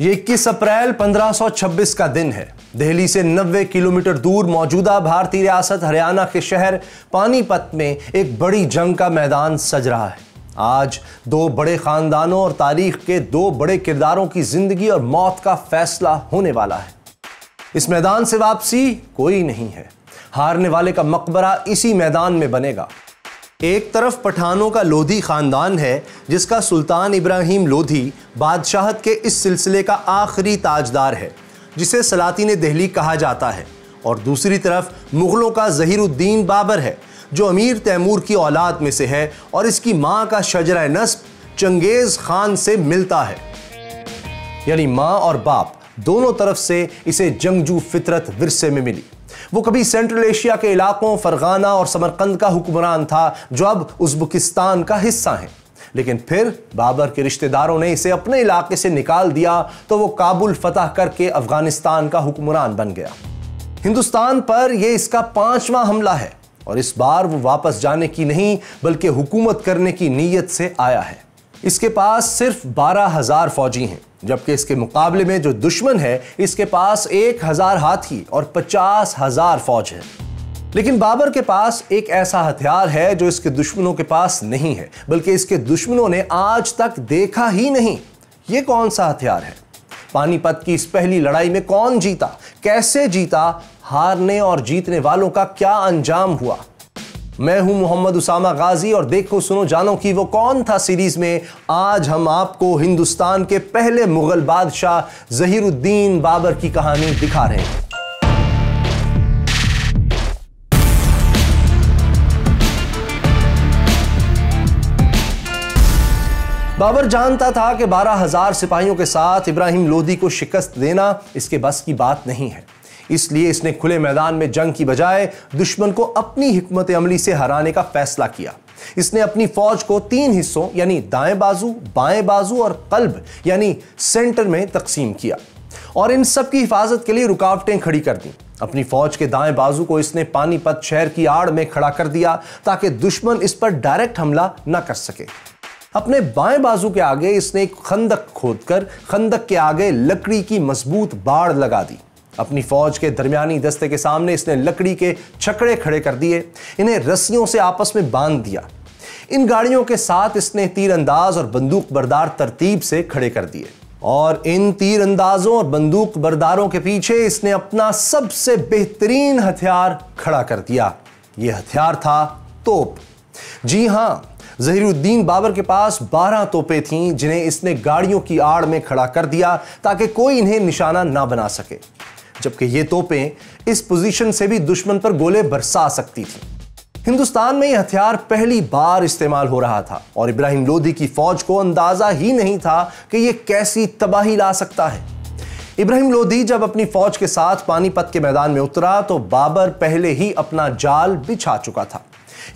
ये 21 अप्रैल 1526 का दिन है। दिल्ली से 90 किलोमीटर दूर मौजूदा भारतीय रियासत हरियाणा के शहर पानीपत में एक बड़ी जंग का मैदान सज रहा है। आज दो बड़े खानदानों और तारीख के दो बड़े किरदारों की जिंदगी और मौत का फैसला होने वाला है। इस मैदान से वापसी कोई नहीं है। हारने वाले का मकबरा इसी मैदान में बनेगा। एक तरफ पठानों का लोधी खानदान है, जिसका सुल्तान इब्राहिम लोधी बादशाहत के इस सिलसिले का आखिरी ताजदार है, जिसे सलातीन दिल्ली कहा जाता है। और दूसरी तरफ मुगलों का ज़हीरुद्दीन बाबर है, जो अमीर तैमूर की औलाद में से है और इसकी मां का शजरा नस्ब चंगेज खान से मिलता है। यानी मां और बाप दोनों तरफ से इसे जंगजू फितरत विरसे में मिली। वो कभी सेंट्रल एशिया के इलाकों फरगाना और समरकंद का हुक्मरान था, जो अब उज़्बेकिस्तान का हिस्सा है। लेकिन फिर बाबर के रिश्तेदारों ने इसे अपने इलाके से निकाल दिया तो वो काबुल फतह करके अफगानिस्तान का हुक्मरान बन गया। हिंदुस्तान पर यह इसका 5वां हमला है और इस बार वो वापस जाने की नहीं बल्कि हुकूमत करने की नीयत से आया है। इसके पास सिर्फ 12,000 फौजी हैं, जबकि इसके मुकाबले में जो दुश्मन है इसके पास 1,000 हाथी और 50,000 फौज है। लेकिन बाबर के पास एक ऐसा हथियार है जो इसके दुश्मनों के पास नहीं है, बल्कि इसके दुश्मनों ने आज तक देखा ही नहीं। ये कौन सा हथियार है? पानीपत की इस पहली लड़ाई में कौन जीता, कैसे जीता, हारने और जीतने वालों का क्या अंजाम हुआ? मैं हूं मोहम्मद उसामा गाजी और देखो सुनो जानो कि वो कौन था सीरीज में आज हम आपको हिंदुस्तान के पहले मुगल बादशाह ज़हीरुद्दीन बाबर की कहानी दिखा रहे हैं। बाबर जानता था कि 12,000 सिपाहियों के साथ इब्राहिम लोधी को शिकस्त देना इसके बस की बात नहीं है। इसलिए इसने खुले मैदान में जंग की बजाय दुश्मन को अपनी हिकमत अमली से हराने का फैसला किया। इसने अपनी फौज को 3 हिस्सों यानी दाएं बाजू, बाएं बाजू और कल्ब यानी सेंटर में तकसीम किया और इन सब की हिफाजत के लिए रुकावटें खड़ी कर दी। अपनी फौज के दाएं बाजू को इसने पानीपत शहर की आड़ में खड़ा कर दिया ताकि दुश्मन इस पर डायरेक्ट हमला न कर सके। अपने बाएं बाजू के आगे इसने एक खंदक खोदकर खंदक के आगे लकड़ी की मजबूत बाड़ लगा दी। अपनी फौज के दरमियानी दस्ते के सामने इसने लकड़ी के छकड़े खड़े कर दिए, इन्हें रस्सियों से आपस में बांध दिया। इन गाड़ियों के साथ इसने तीरंदाज और बंदूक बरदार तरतीब से खड़े कर दिए और इन तीरंदाजों और बंदूक बरदारों के पीछे इसने अपना सबसे बेहतरीन हथियार खड़ा कर दिया। यह हथियार था तोप। जी हां, ज़हीरुद्दीन बाबर के पास 12 तोपें थीं, जिन्हें इसने गाड़ियों की आड़ में खड़ा कर दिया ताकि कोई इन्हें निशाना ना बना सके, जबकि ये तोपें इस पोजीशन से भी दुश्मन पर गोले बरसा सकती थीं। हिंदुस्तान में यह हथियार पहली बार इस्तेमाल हो रहा था और इब्राहिम लोधी की फौज को अंदाजा ही नहीं था कि यह कैसी तबाही ला सकता है। इब्राहिम लोधी जब अपनी फौज के साथ पानीपत के मैदान में उतरा तो बाबर पहले ही अपना जाल बिछा चुका था।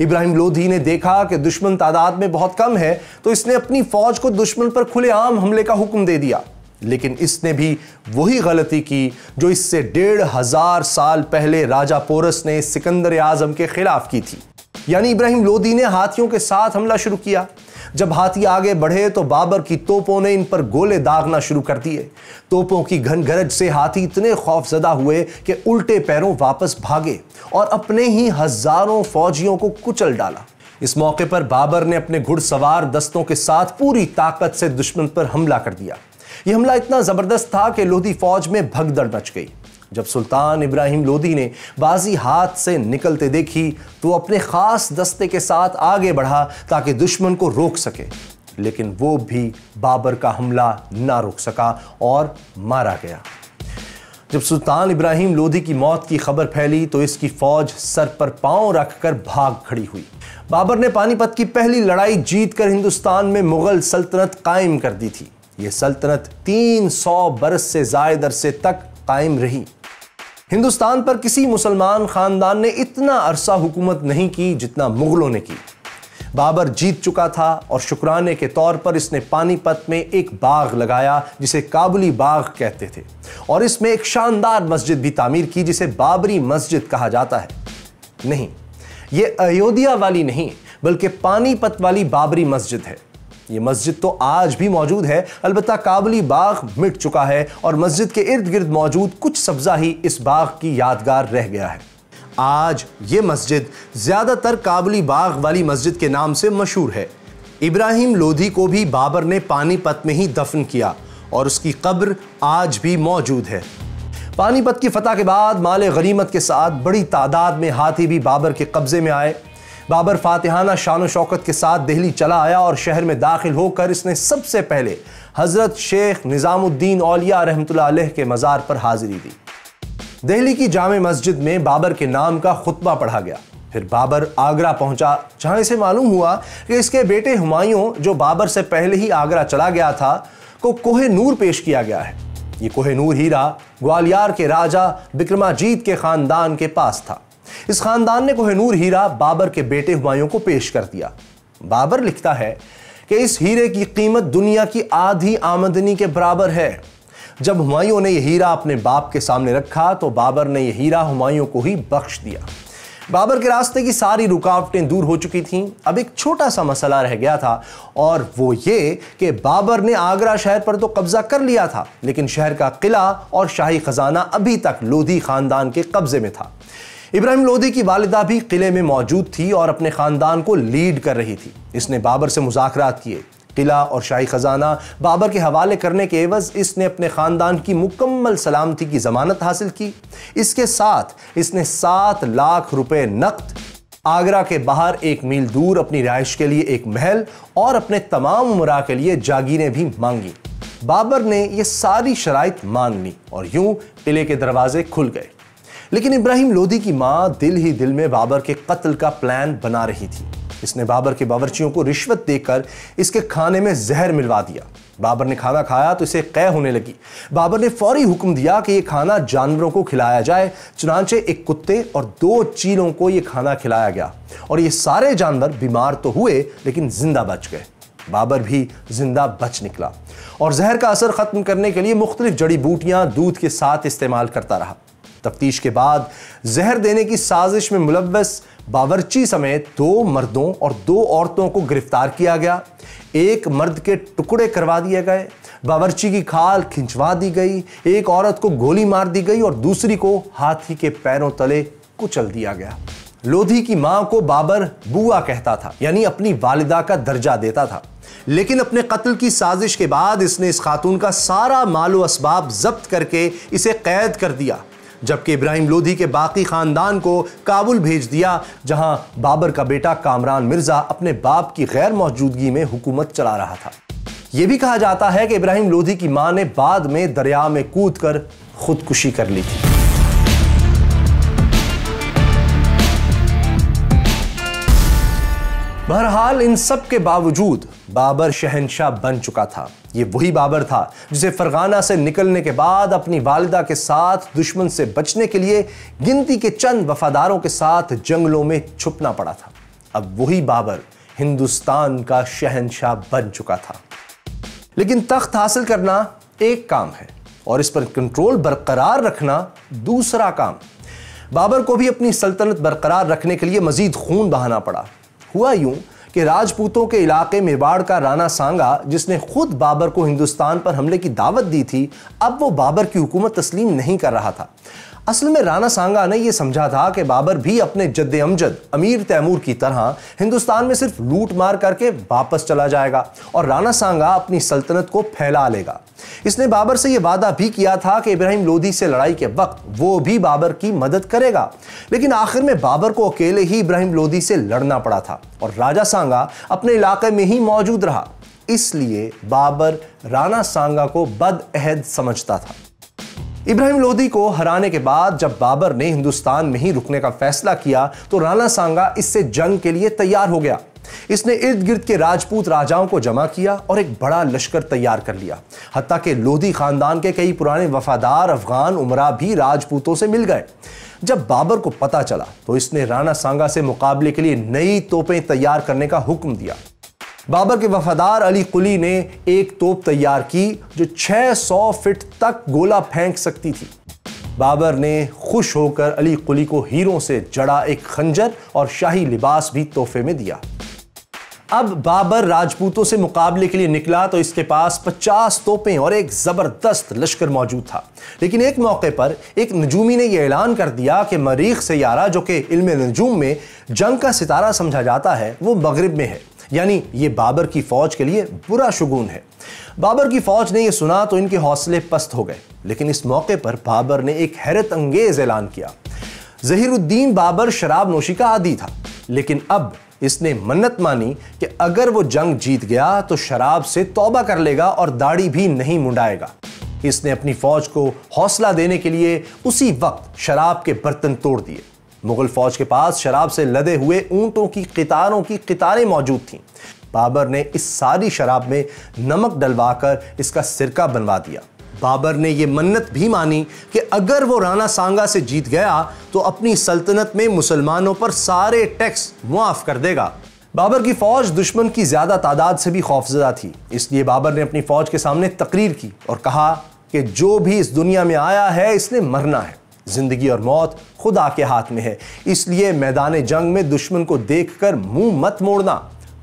इब्राहिम लोधी ने देखा कि दुश्मन तादाद में बहुत कम है, तो इसने अपनी फौज को दुश्मन पर खुलेआम हमले का हुक्म दे दिया। लेकिन इसने भी वही गलती की जो इससे 1,500 साल पहले राजा पोरस ने सिकंदर आजम के खिलाफ की थी। यानी इब्राहिम लोधी ने हाथियों के साथ हमला शुरू किया। जब हाथी आगे बढ़े तो बाबर की तोपों ने इन पर गोले दागना शुरू कर दिए। तोपों की घनगरज से हाथी इतने खौफजदा हुए कि उल्टे पैरों वापस भागे और अपने ही हजारों फौजियों को कुचल डाला। इस मौके पर बाबर ने अपने घुड़सवार दस्तों के साथ पूरी ताकत से दुश्मन पर हमला कर दिया। यह हमला इतना जबरदस्त था कि लोधी फौज में भगदड़ मच गई। जब सुल्तान इब्राहिम लोधी ने बाजी हाथ से निकलते देखी तो वो अपने खास दस्ते के साथ आगे बढ़ा ताकि दुश्मन को रोक सके, लेकिन वो भी बाबर का हमला ना रोक सका और मारा गया। जब सुल्तान इब्राहिम लोधी की मौत की खबर फैली तो इसकी फौज सर पर पांव रखकर भाग खड़ी हुई। बाबर ने पानीपत की पहली लड़ाई जीतकर हिंदुस्तान में मुगल सल्तनत कायम कर दी थी। यह सल्तनत 300 बरस से ज्यादा अरसे तक कायम रही। हिंदुस्तान पर किसी मुसलमान खानदान ने इतना अरसा हुकूमत नहीं की जितना मुगलों ने की। बाबर जीत चुका था और शुक्राने के तौर पर इसने पानीपत में एक बाग लगाया जिसे काबुली बाग कहते थे और इसमें एक शानदार मस्जिद भी तामीर की जिसे बाबरी मस्जिद कहा जाता है। नहीं, यह अयोध्या वाली नहीं बल्कि पानीपत वाली बाबरी मस्जिद है। ये मस्जिद तो आज भी मौजूद है, अलबत्ता काबुली बाग मिट चुका है और मस्जिद के इर्द गिर्द मौजूद कुछ सब्जा ही इस बाग की यादगार रह गया है। आज ये मस्जिद ज्यादातर काबुली बाग वाली मस्जिद के नाम से मशहूर है। इब्राहिम लोधी को भी बाबर ने पानीपत में ही दफन किया और उसकी कब्र आज भी मौजूद है। पानीपत की फतह के बाद माले गनीमत के साथ बड़ी तादाद में हाथी भी बाबर के कब्जे में आए। बाबर फातिहाना शान शौकत के साथ दिल्ली चला आया और शहर में दाखिल होकर इसने सबसे पहले हजरत शेख निजामुद्दीन औलिया रहमतुल्लाह अलैह के मज़ार पर हाजिरी दी। दिल्ली की जामे मस्जिद में बाबर के नाम का खुतबा पढ़ा गया। फिर बाबर आगरा पहुंचा, जहां इसे मालूम हुआ कि इसके बेटे हुमायूं, जो बाबर से पहले ही आगरा चला गया था, को कोह-ए-नूर पेश किया गया है। ये कोह-ए-नूर हीरा ग्वालियर के राजा विक्रमाजीत के खानदान के पास था। इस खानदान ने कोह-ए-नूर हीरा बाबर के बेटे हुमायूं को पेश कर दिया। बाबर लिखता है कि इस हीरे की कीमत दुनिया की आधी आमदनी के बराबर है। जब हुमायूं ने यह हीरा अपने बाप के सामने रखा तो बाबर ने यह हीरा हुमायूं को ही बख्श दिया। बाबर के रास्ते की सारी रुकावटें दूर हो चुकी थीं। अब एक छोटा सा मसला रह गया था और वो ये कि बाबर ने आगरा शहर पर तो कब्जा कर लिया था, लेकिन शहर का किला और शाही खजाना अभी तक लोधी खानदान के कब्जे में था। इब्राहिम लोधी की वालिदा भी किले में मौजूद थी और अपने खानदान को लीड कर रही थी। इसने बाबर से मुज़ाकरात किए। किला और शाही खजाना बाबर के हवाले करने के एवज इसने अपने खानदान की मुकम्मल सलामती की जमानत हासिल की। इसके साथ इसने 7 लाख रुपए नकद, आगरा के बाहर 1 मील दूर अपनी रिहाइश के लिए एक महल और अपने तमाम उमरा के लिए जागीरें भी मांगी। बाबर ने यह सारी शराइत मान ली और यूं किले के दरवाजे खुल गए। लेकिन इब्राहिम लोधी की मां दिल ही दिल में बाबर के कत्ल का प्लान बना रही थी। इसने बाबर के बावर्चियों को रिश्वत देकर इसके खाने में जहर मिलवा दिया। बाबर ने खाना खाया तो इसे कै होने लगी। बाबर ने फौरी हुक्म दिया कि यह खाना जानवरों को खिलाया जाए। चुनांचे एक कुत्ते और 2 चीलों को यह खाना खिलाया गया और ये सारे जानवर बीमार तो हुए लेकिन जिंदा बच गए। बाबर भी जिंदा बच निकला और जहर का असर खत्म करने के लिए मुख्तलिफ जड़ी बूटियां दूध के साथ इस्तेमाल करता रहा। तफ्तीश के बाद जहर देने की साजिश में मुलव्वस बावर्ची समेत 2 मर्दों और 2 औरतों को गिरफ्तार किया गया। एक मर्द के टुकड़े करवा दिए गए, बावर्ची की खाल खिंचवा दी गई, एक औरत को गोली मार दी गई और दूसरी को हाथी के पैरों तले कुचल दिया गया। लोधी की मां को बाबर बुआ कहता था, यानी अपनी वालिदा का दर्जा देता था। लेकिन अपने कत्ल की साजिश के बाद इसने इस खातून का सारा मालो असबाब जब्त करके इसे कैद कर दिया, जबकि इब्राहिम लोधी के बाकी खानदान को काबुल भेज दिया, जहां बाबर का बेटा कामरान मिर्जा अपने बाप की गैर मौजूदगी में हुकूमत चला रहा था। यह भी कहा जाता है कि इब्राहिम लोधी की मां ने बाद में दरिया में कूदकर खुदकुशी कर ली थी। बहरहाल इन सब के बावजूद बाबर शहंशाह बन चुका था। ये वही बाबर था जिसे फरगाना से निकलने के बाद अपनी वालिदा के साथ दुश्मन से बचने के लिए गिनती के चंद वफादारों के साथ जंगलों में छुपना पड़ा था। अब वही बाबर हिंदुस्तान का शहंशाह बन चुका था। लेकिन तख्त हासिल करना एक काम है और इस पर कंट्रोल बरकरार रखना दूसरा काम। बाबर को भी अपनी सल्तनत बरकरार रखने के लिए मजीद खून बहाना पड़ा। हुआ यूं कि राजपूतों के इलाके मेवाड़ का राणा सांगा, जिसने खुद बाबर को हिंदुस्तान पर हमले की दावत दी थी, अब वो बाबर की हुकूमत तस्लीम नहीं कर रहा था। असल में राणा सांगा ने यह समझा था कि बाबर भी अपने जद्दे अमजद अमीर तैमूर की तरह हिंदुस्तान में सिर्फ लूट मार करके वापस चला जाएगा और राणा सांगा अपनी सल्तनत को फैला लेगा। इसने बाबर से यह वादा भी किया था कि इब्राहिम लोधी से लड़ाई के वक्त वो भी बाबर की मदद करेगा, लेकिन आखिर में बाबर को अकेले ही इब्राहिम लोधी से लड़ना पड़ा था और राजा सांगा अपने इलाके में ही मौजूद रहा। इसलिए बाबर राणा सांगा को बदअहद समझता था। इब्राहिम लोधी को हराने के बाद जब बाबर ने हिंदुस्तान में ही रुकने का फैसला किया तो राणा सांगा इससे जंग के लिए तैयार हो गया। इसने इर्द गिर्द के राजपूत राजाओं को जमा किया और एक बड़ा लश्कर तैयार कर लिया। हत्ता कि लोधी खानदान के कई पुराने वफादार अफगान उमरा भी राजपूतों से मिल गए। जब बाबर को पता चला तो इसने राणा सांगा से मुकाबले के लिए नई तोपें तैयार करने का हुक्म दिया। बाबर के वफादार अली कुली ने एक तोप तैयार की जो 600 फीट तक गोला फेंक सकती थी। बाबर ने खुश होकर अली कुली को हीरों से जड़ा एक खंजर और शाही लिबास भी तोहफे में दिया। अब बाबर राजपूतों से मुकाबले के लिए निकला तो इसके पास 50 तोपें और एक जबरदस्त लश्कर मौजूद था। लेकिन एक मौके पर एक नजूमी ने यह ऐलान कर दिया कि मरीख सैयारा, जो कि इल्म नजूम में जंग का सितारा समझा जाता है, वो मगरिब में है, यानी ये बाबर की फौज के लिए बुरा शुगून है। बाबर की फौज ने यह सुना तो इनके हौसले पस्त हो गए। लेकिन इस मौके पर बाबर ने एक हैरत अंगेज ऐलान किया। ज़हीरुद्दीन बाबर शराब नोशी का आदी था, लेकिन अब इसने मन्नत मानी कि अगर वो जंग जीत गया तो शराब से तौबा कर लेगा और दाढ़ी भी नहीं मुंडाएगा। इसने अपनी फौज को हौसला देने के लिए उसी वक्त शराब के बर्तन तोड़ दिए। मुगल फौज के पास शराब से लदे हुए ऊंटों की कितारें मौजूद थीं। बाबर ने इस सारी शराब में नमक डलवाकर इसका सिरका बनवा दिया। बाबर ने यह मन्नत भी मानी कि अगर वो राणा सांगा से जीत गया तो अपनी सल्तनत में मुसलमानों पर सारे टैक्स मुआफ कर देगा। बाबर की फौज दुश्मन की ज्यादा तादाद से भी खौफजदा थी, इसलिए बाबर ने अपनी फौज के सामने तकरीर की और कहा कि जो भी इस दुनिया में आया है इसने मरना है। जिंदगी और मौत खुदा के हाथ में है, इसलिए मैदान जंग में दुश्मन को देखकर मुंह मत मोड़ना।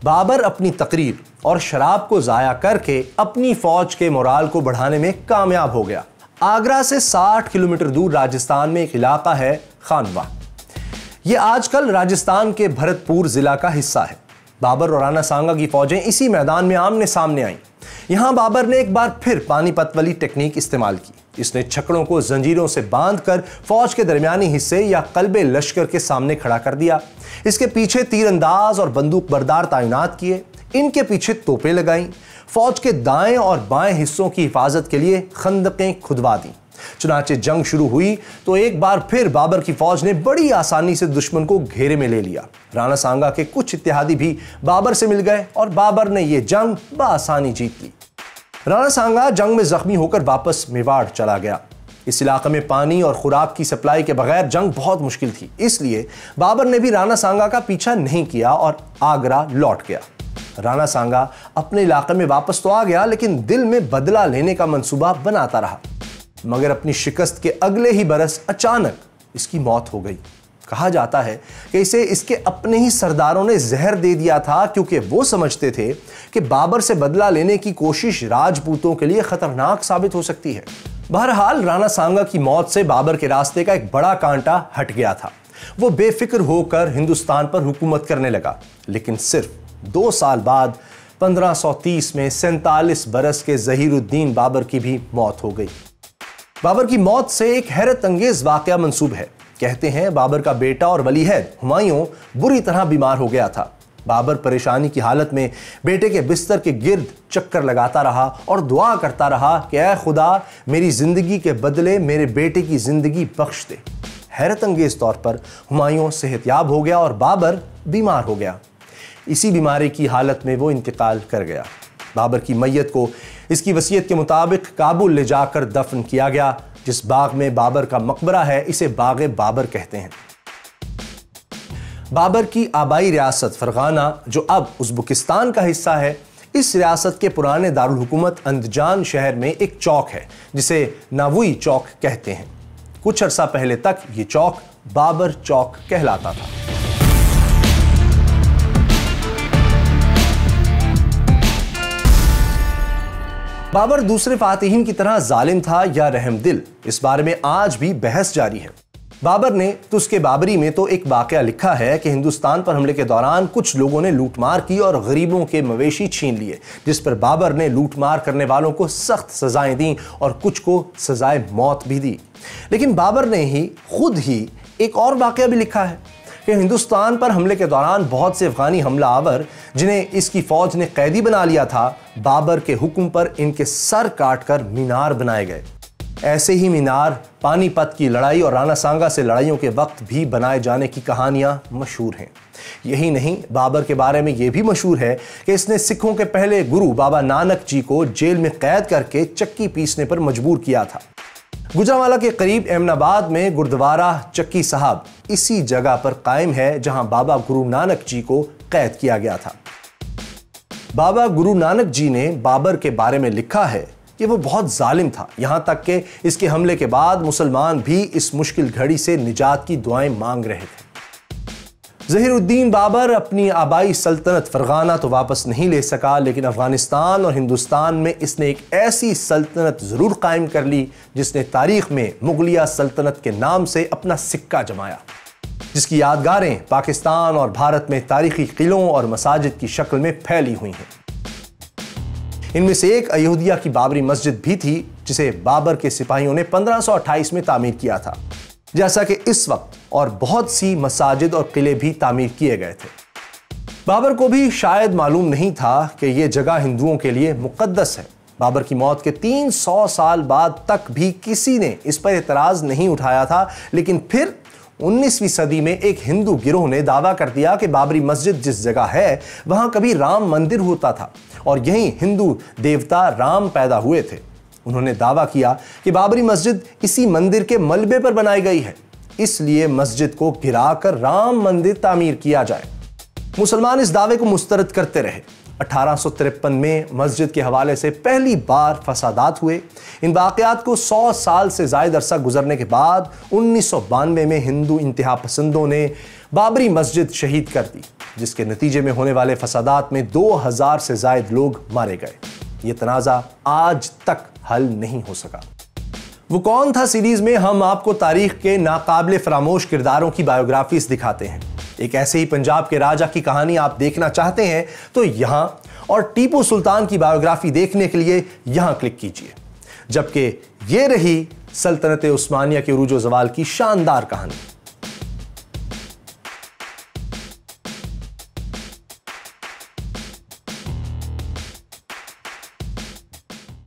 बाबर अपनी तकरीर और शराब को जाया करके अपनी फौज के मोराल को बढ़ाने में कामयाब हो गया। आगरा से 60 किलोमीटर दूर राजस्थान में एक इलाका है खानवा। यह आजकल राजस्थान के भरतपुर जिला का हिस्सा है। बाबर और राणा सांगा की फौजें इसी मैदान में आमने सामने आईं। यहां बाबर ने एक बार फिर पानीपत वाली टेक्निक इस्तेमाल की। इसने छकड़ों को जंजीरों से बांधकर फौज के दरमियानी हिस्से या कल्बे लश्कर के सामने खड़ा कर दिया। इसके पीछे तीरंदाज और बंदूक बरदार तैनात किए। इनके पीछे तोपें लगाईं। फौज के दाएं और बाएं हिस्सों की हिफाजत के लिए खंदकें खुदवा दी। चुनाचे जंग शुरू हुई तो एक बार फिर बाबर की फौज ने बड़ी आसानी से दुश्मन को घेरे में ले लिया। राणा सांगा के कुछ इत्तेहादी भी बाबर से मिल गए और बाबर ने यह जंग बआसानी जीत ली। राणा सांगा जंग में जख्मी होकर वापस मेवाड़ चला गया। इस इलाके में पानी और खुराक की सप्लाई के बगैर जंग बहुत मुश्किल थी, इसलिए बाबर ने भी राणा सांगा का पीछा नहीं किया और आगरा लौट गया। राणा सांगा अपने इलाके में वापस तो आ गया, लेकिन दिल में बदला लेने का मंसूबा बनाता रहा। मगर अपनी शिकस्त के अगले ही बरस अचानक इसकी मौत हो गई। कहा जाता है कि इसे इसके अपने ही सरदारों ने जहर दे दिया था, क्योंकि वो समझते थे कि बाबर से बदला लेने की कोशिश राजपूतों के लिए खतरनाक साबित हो सकती है। बहरहाल राणा सांगा की मौत से बाबर के रास्ते का एक बड़ा कांटा हट गया था। वो बेफिक्र होकर हिंदुस्तान पर हुकूमत करने लगा। लेकिन सिर्फ 2 साल बाद 1530 में 47 बरस के ज़हीरुद्दीन बाबर की भी मौत हो गई। बाबर की मौत से एक हैरत अंगेज वाकया मंसूब है। कहते हैं बाबर का बेटा और वलीअहद हुमायूं बुरी तरह बीमार हो गया था। बाबर परेशानी की हालत में बेटे के बिस्तर के गिर्द चक्कर लगाता रहा और दुआ करता रहा कि ऐ खुदा, मेरी जिंदगी के बदले मेरे बेटे की जिंदगी बख्श दे। हैरत अंगेज तौर पर हुमायूं सेहतयाब हो गया और बाबर बीमार हो गया। इसी बीमारी की हालत में वो इंतकाल कर गया। बाबर की मैयत को इसकी वसीयत के मुताबिक काबुल ले जाकर दफन किया गया। जिस बाग में बाबर का मकबरा है इसे बाग बाबर कहते हैं। बाबर की आबाई रियासत फरगाना, जो अब उज़्बेकिस्तान का हिस्सा है, इस रियासत के पुराने दारुल हुकूमत अंदजान शहर में एक चौक है जिसे नावुई चौक कहते हैं। कुछ अरसा पहले तक ये चौक बाबर चौक कहलाता था। बाबर दूसरे फातिहीन की तरह जालिम था या रहमदिल, इस बारे में आज भी बहस जारी है। बाबर ने तुस्के बाबरी में तो एक वाकया लिखा है कि हिंदुस्तान पर हमले के दौरान कुछ लोगों ने लूटमार की और गरीबों के मवेशी छीन लिए, जिस पर बाबर ने लूटमार करने वालों को सख्त सजाएं दी और कुछ को सजाए मौत भी दी। लेकिन बाबर ने खुद ही एक और वाकया भी लिखा है कि हिंदुस्तान पर हमले के दौरान बहुत से अफगानी हमला आवर, जिन्हें इसकी फौज ने कैदी बना लिया था, बाबर के हुक्म पर इनके सर काटकर मीनार बनाए गए। ऐसे ही मीनार पानीपत की लड़ाई और राणा सांगा से लड़ाइयों के वक्त भी बनाए जाने की कहानियां मशहूर हैं। यही नहीं, बाबर के बारे में यह भी मशहूर है कि इसने सिखों के पहले गुरु बाबा नानक जी को जेल में कैद करके चक्की पीसने पर मजबूर किया था। गुजरांवाला के करीब एमनाबाद में गुरुद्वारा चक्की साहब इसी जगह पर कायम है जहां बाबा गुरु नानक जी को कैद किया गया था। बाबा गुरु नानक जी ने बाबर के बारे में लिखा है कि वो बहुत जालिम था, यहां तक कि इसके हमले के बाद मुसलमान भी इस मुश्किल घड़ी से निजात की दुआएं मांग रहे थे। ज़हीरुद्दीन बाबर अपनी आबाई सल्तनत फरगाना तो वापस नहीं ले सका, लेकिन अफगानिस्तान और हिंदुस्तान में इसने एक ऐसी सल्तनत ज़रूर कायम कर ली जिसने तारीख में मुगलिया सल्तनत के नाम से अपना सिक्का जमाया, जिसकी यादगारें पाकिस्तान और भारत में तारीखी किलों और मसाजिद की शक्ल में फैली हुई हैं। इनमें से एक अयोध्या की बाबरी मस्जिद भी थी, जिसे बाबर के सिपाहियों ने 1528 में तामीर किया था, जैसा कि इस वक्त और बहुत सी मसाजिद और किले भी तामीर किए गए थे। बाबर को भी शायद मालूम नहीं था कि यह जगह हिंदुओं के लिए मुकद्दस है। बाबर की मौत के 300 साल बाद तक भी किसी ने इस पर एतराज नहीं उठाया था, लेकिन फिर 19वीं सदी में एक हिंदू गिरोह ने दावा कर दिया कि बाबरी मस्जिद जिस जगह है वहां कभी राम मंदिर होता था और यहीं हिंदू देवता राम पैदा हुए थे। उन्होंने दावा किया कि बाबरी मस्जिद इसी मंदिर के मलबे पर बनाई गई है, इसलिए मस्जिद को गिराकर राम मंदिर तामीर किया जाए। मुसलमान इस दावे को मुस्तरद करते रहे। 1853 में मस्जिद के हवाले से पहली बार फसादात हुए। इन वाक़यात को 100 साल से ज़ायद अरसा गुजरने के बाद 1992 में हिंदू इंतहा पसंदों ने बाबरी मस्जिद शहीद कर दी, जिसके नतीजे में होने वाले फसादात में 2000 से ज़ायद लोग मारे गए। ये तनाज़ा आज तक हल नहीं हो सका। वो कौन था सीरीज में हम आपको तारीख के नाकाबिले फरामोश किरदारों की बायोग्राफीज दिखाते हैं। एक ऐसे ही पंजाब के राजा की कहानी आप देखना चाहते हैं तो यहां, और टीपू सुल्तान की बायोग्राफी देखने के लिए यहां क्लिक कीजिए। जबकि ये रही सल्तनत उस्मानिया के उरूज व ज़वाल की शानदार कहानी।